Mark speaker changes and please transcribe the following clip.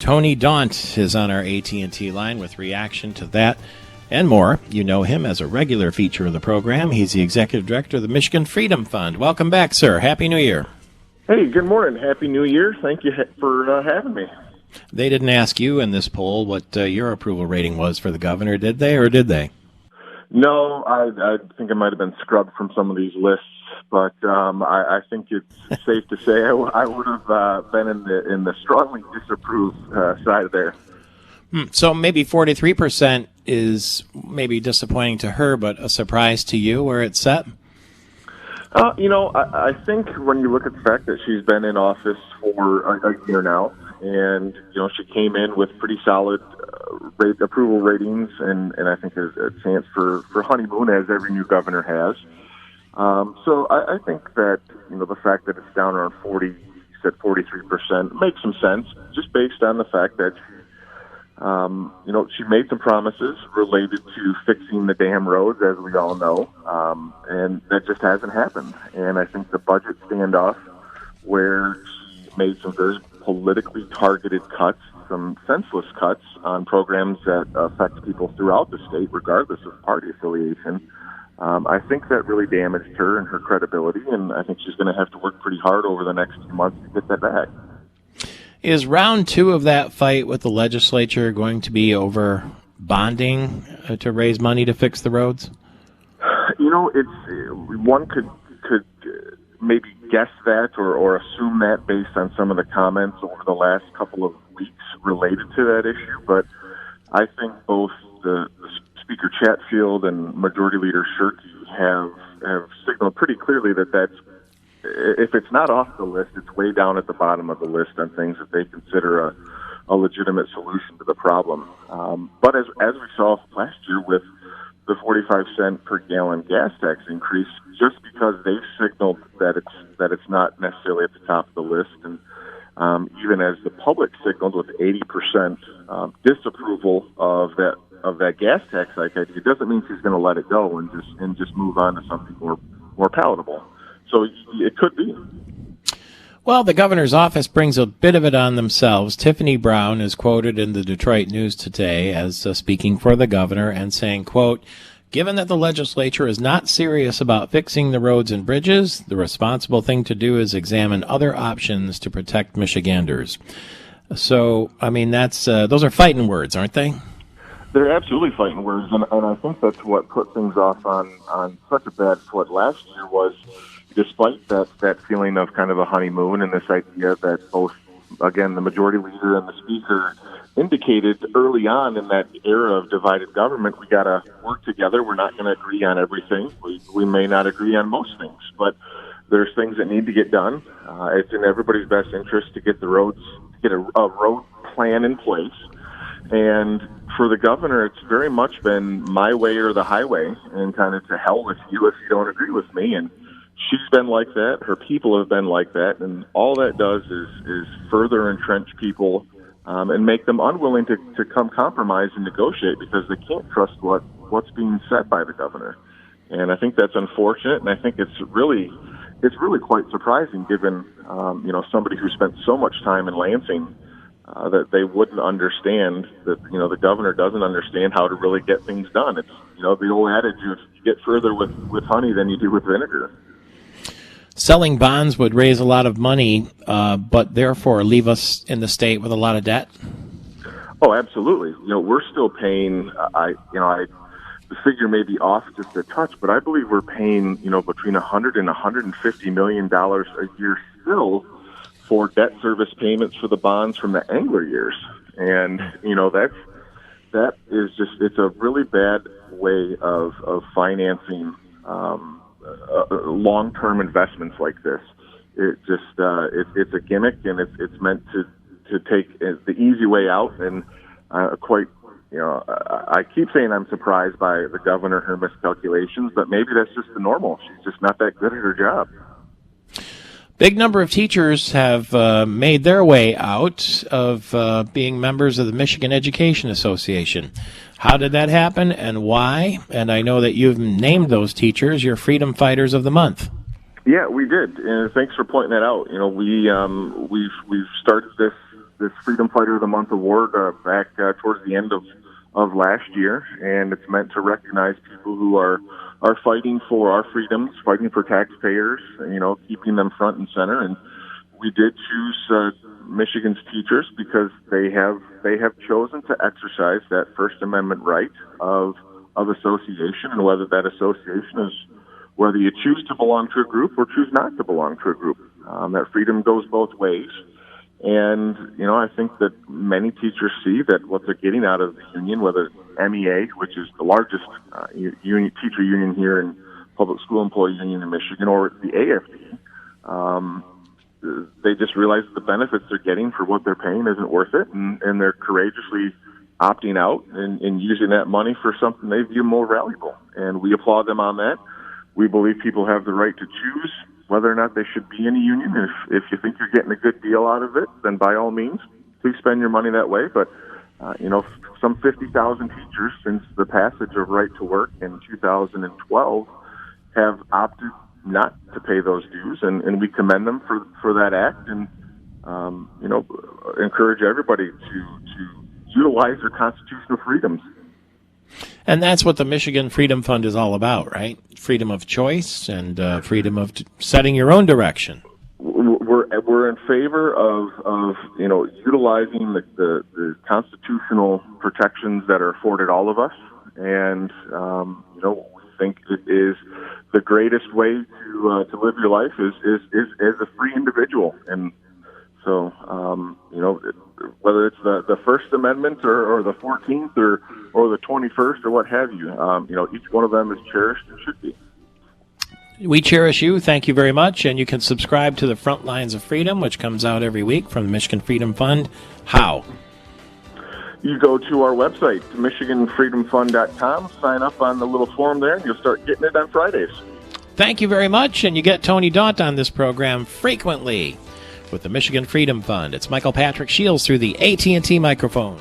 Speaker 1: Tony Daunt is on our AT&T line with reaction to that and more. You know him as a regular feature of the program. He's the executive director of the Michigan Freedom Fund. Welcome back, sir. Happy New Year.
Speaker 2: Hey, good morning. Happy New Year. Thank you for having me.
Speaker 1: They didn't ask you in this poll what your approval rating was for the governor, did they, or did they?
Speaker 2: No, I think I might have been scrubbed from some of these lists, but I think it's safe to say I would have been in the strongly disapproved side there.
Speaker 1: So maybe 43% is maybe disappointing to her, but a surprise to you where it's set?
Speaker 2: I think when you look at the fact that she's been in office for a year now, and she came in with pretty solid approval ratings, and I think there's a chance for honeymoon, as every new governor has. So I think that the fact that it's down around 40, you said 43%, makes some sense, just based on the fact that she made some promises related to fixing the damn roads, as we all know, and that just hasn't happened. And I think the budget standoff, where she made some very politically targeted cuts, some senseless cuts on programs that affect people throughout the state, regardless of party affiliation, I think that really damaged her and her credibility, and I think she's going to have to work pretty hard over the next few months to get that back.
Speaker 1: Is round two of that fight with the legislature going to be over bonding to raise money to fix the roads?
Speaker 2: One could maybe guess that or assume that based on some of the comments over the last couple of weeks related to that issue. But I think both the Speaker Chatfield and Majority Leader Shirkey have signaled pretty clearly that if it's not off the list, it's way down at the bottom of the list on things that they consider a legitimate solution to the problem. But as we saw last year with the 45-cent per gallon gas tax increase, just because they signaled that it's not necessarily at the top of the list, and even as the public signaled with 80% disapproval of that gas tax hike, it doesn't mean she's going to let it go and just move on to something more palatable. So it could be.
Speaker 1: Well, the governor's office brings a bit of it on themselves. Tiffany Brown is quoted in the Detroit News today as speaking for the governor and saying, quote, "Given that the legislature is not serious about fixing the roads and bridges, the responsible thing to do is examine other options to protect Michiganders." So, I mean, those are fighting words, aren't they?
Speaker 2: They're absolutely fighting words, and I think that's what put things off on such a bad foot last year was, despite that feeling of kind of a honeymoon and this idea that both, again, the majority leader and the speaker indicated early on in that era of divided government, we got to work together. We're not going to agree on everything. We may not agree on most things, but there's things that need to get done. It's in everybody's best interest to get a road plan in place. And for the governor, it's very much been my way or the highway, and kind of to hell with you if you don't agree with me. And she's been like that. Her people have been like that. And all that does is further entrench people and make them unwilling to come compromise and negotiate, because they can't trust what's being said by the governor. And I think that's unfortunate. And I think it's really quite surprising, given somebody who spent so much time in Lansing, that they wouldn't understand that, the governor doesn't understand how to really get things done. It's, the old adage, you get further with honey than you do with vinegar.
Speaker 1: Selling bonds would raise a lot of money, but therefore leave us in the state with a lot of debt?
Speaker 2: Oh, absolutely. We're still paying, the figure may be off just a touch, but I believe we're paying, between $100 and $150 million a year still for debt service payments for the bonds from the Engler years. And, that is just, it's a really bad way of financing long-term investments like this. It just, it's a gimmick, and it's meant to take the easy way out. And I keep saying I'm surprised by the governor, her miscalculations, but maybe that's just the normal. She's just not that good at her job.
Speaker 1: Big number of teachers have made their way out of being members of the Michigan Education Association. How did that happen and why? And I know that you've named those teachers your Freedom Fighters of the Month.
Speaker 2: Yeah, we did, and thanks for pointing that out. We've started this this Freedom Fighter of the Month award back towards the end of last year, and it's meant to recognize people who are fighting for our freedoms, fighting for taxpayers, keeping them front and center. And we did choose Michigan's teachers because they have chosen to exercise that First Amendment right of association, and whether that association is whether you choose to belong to a group or choose not to belong to a group. That freedom goes both ways. And, I think that many teachers see that what they're getting out of the union, whether it's MEA, which is the largest teacher union here in Public School Employee Union in Michigan, or the AFD, they just realize that the benefits they're getting for what they're paying isn't worth it, and they're courageously opting out and using that money for something they view more valuable. And we applaud them on that. We believe people have the right to choose whether or not they should be in a union. If you think you're getting a good deal out of it, then by all means, please spend your money that way. But, some 50,000 teachers since the passage of right to work in 2012 have opted not to pay those dues, and we commend them for that act, and, encourage everybody to utilize their constitutional freedoms.
Speaker 1: And that's what the Michigan Freedom Fund is all about, right? Freedom of choice and freedom of setting your own direction.
Speaker 2: We're in favor of utilizing the constitutional protections that are afforded all of us, and we think it is the greatest way to live your life is as a free individual. And so whether it's the First Amendment or the 14th or the 21st or what have you, each one of them is cherished and should be.
Speaker 1: We cherish you. Thank you very much. And you can subscribe to the Front Lines of Freedom, which comes out every week from the Michigan Freedom Fund. How?
Speaker 2: You go to our website, MichiganFreedomFund.com, sign up on the little form there, and you'll start getting it on Fridays.
Speaker 1: Thank you very much. And you get Tony Daunt on this program frequently with the Michigan Freedom Fund. It's Michael Patrick Shiels through the AT&T microphone.